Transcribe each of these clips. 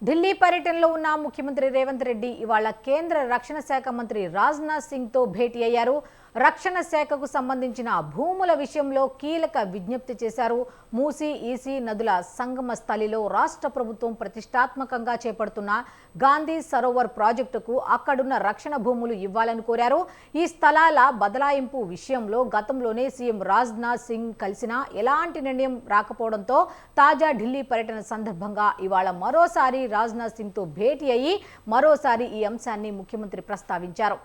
ఢిల్లీ పర్యటనలో ఉన్న ముఖ్యమంత్రి రేవంత్ రెడ్డి ఇవాళ కేంద్ర రక్షణ శాఖ మంత్రి రాజ్నాథ్ సింగ్ తో భేటీ అయ్యారు. రక్షణ శాఖకు సంబంధించిన భూముల విషయంలో కీలక విజ్ఞప్తి చేశారు. మూసీ ఈసీ నదుల సంగమ స్థలిలో రాష్ట్ర ప్రభుత్వం ప్రతిష్టాత్మకంగా చేపడుతున్న గాంధీ సరోవర్ ప్రాజెక్టుకు అక్కడున్న రక్షణ భూములు ఇవ్వాలని కోరారు. ఈ స్థలాల బదలాయింపు విషయంలో గతంలోనే సీఎం రాజ్నాథ్ సింగ్ కలిసినా ఎలాంటి నిర్ణయం రాకపోవడంతో తాజా ఢిల్లీ పర్యటన సందర్భంగా ఇవాళ మరోసారి రాజ్నాథ్ సింగ్ తో భేటీ అయ్యి మరోసారి ఈ అంశాన్ని ముఖ్యమంత్రి ప్రస్తావించారు.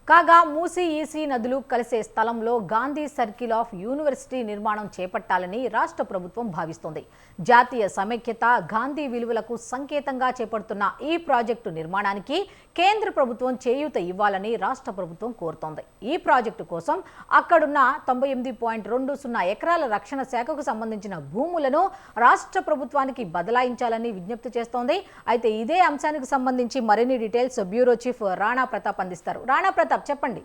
కాగా మూసీ ఈసీ నదులు కలిసే స్థలంలో గాంధీ సర్కిల్ ఆఫ్ యూనివర్సిటీ నిర్మాణం చేపట్టాలని రాష్ట్ర ప్రభుత్వం భావిస్తోంది. జాతీయ సమైక్యత, గాంధీ విలువలకు సంకేతంగా చేపడుతున్న ఈ ప్రాజెక్టు నిర్మాణానికి కేంద్ర ప్రభుత్వం చేయూత ఇవ్వాలని రాష్ట్ర ప్రభుత్వం కోరుతోంది. ఈ ప్రాజెక్టు కోసం అక్కడున్న 98.20 ఎకరాల రక్షణ శాఖకు సంబంధించిన భూములను రాష్ట్ర ప్రభుత్వానికి బదలాయించాలని విజ్ఞప్తి చేస్తోంది. అయితే ఇదే అంశానికి సంబంధించి మరిన్ని details bureau chief Rana Pratap అందిస్తారు. రాణా ప్రతాప్, చెప్పండి.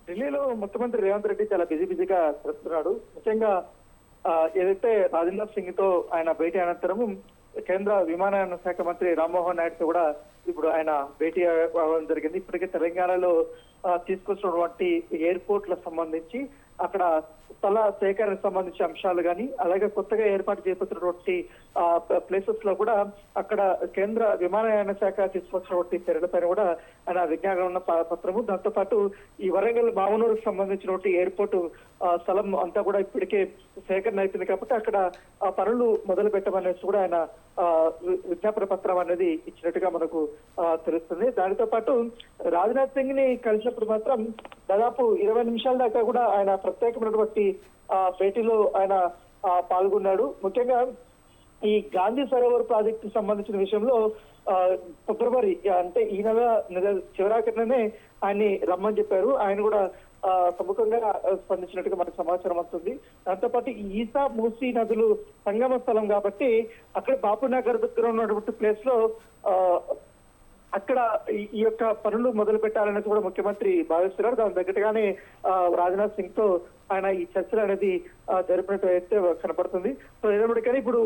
ఢిల్లీలో ముఖ్యమంత్రి రేవంత్ రెడ్డి చాలా బిజీగా చేస్తున్నాడు. ముఖ్యంగా ఏదైతే రాజ్నాథ్ సింగ్ తో ఆయన భేటీ అనంతరం కేంద్ర విమానయాన శాఖ మంత్రి రామ్మోహన్ నాయుడుతో కూడా ఇప్పుడు ఆయన భేటీ అవ్వడం జరిగింది. ఇప్పటికే తెలంగాణలో తీసుకొచ్చినటువంటి ఎయిర్పోర్ట్లకు సంబంధించి అక్కడ స్థల సేకరణకు సంబంధించిన అంశాలు కానీ, అలాగే కొత్తగా ఏర్పాటు చేపడుతున్నటువంటి ప్లేసెస్ లో కూడా అక్కడ కేంద్ర విమానయాన శాఖ తీసుకొచ్చినటువంటి చర్యలపైన కూడా ఆయన విజ్ఞాపన పత్రము, దాంతో పాటు ఈ వరంగల్ మామనూరుకు సంబంధించినటువంటి ఎయిర్పోర్టు స్థలం అంతా కూడా ఇప్పటికే సేకరణ అయిపోయింది కాబట్టి అక్కడ పనులు మొదలు పెట్టమనేసి కూడా ఆయన విజ్ఞాపన పత్రం అనేది ఇచ్చినట్టుగా మనకు తెలుస్తుంది. దానితో పాటు రాజ్నాథ్ సింగ్ ని కలిసినప్పుడు మాత్రం దాదాపు 20 నిమిషాల దాకా కూడా ఆయన ప్రత్యేకమైనటువంటి భేటీలో ఆయన పాల్గొన్నాడు. ముఖ్యంగా ఈ గాంధీ సరోవర్ ప్రాజెక్టు సంబంధించిన విషయంలో ఫిబ్రవరి అంటే ఈ నెల చివరాఖరినే ఆయన్ని రమ్మని చెప్పారు. ఆయన కూడా ప్రముఖంగా స్పందించినట్టుగా మనకు సమాచారం వస్తుంది. దాంతోపాటు ఈసా మూసీ నదులు సంగమ స్థలం కాబట్టి అక్కడ బాపునగర్ దగ్గర ఉన్నటువంటి ప్లేస్ లో అక్కడ ఈ యొక్క పనులు మొదలు పెట్టాలనేది కూడా ముఖ్యమంత్రి భావిస్తున్నారు. దాని తగ్గట్టుగానే రాజ్నాథ్ సింగ్ తో ఆయన ఈ చర్చలు అనేది జరిపినట్టు అయితే కనపడుతుంది. సో ఏదైనా ఇప్పుడు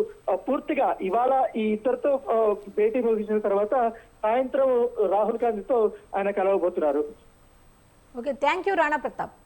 పూర్తిగా ఇవాళ ఈ ఇద్దరితో భేటీ ముగిసిన తర్వాత సాయంత్రం రాహుల్ గాంధీతో ఆయన కలవబోతున్నారు. Okay, thank you Rana Pratap.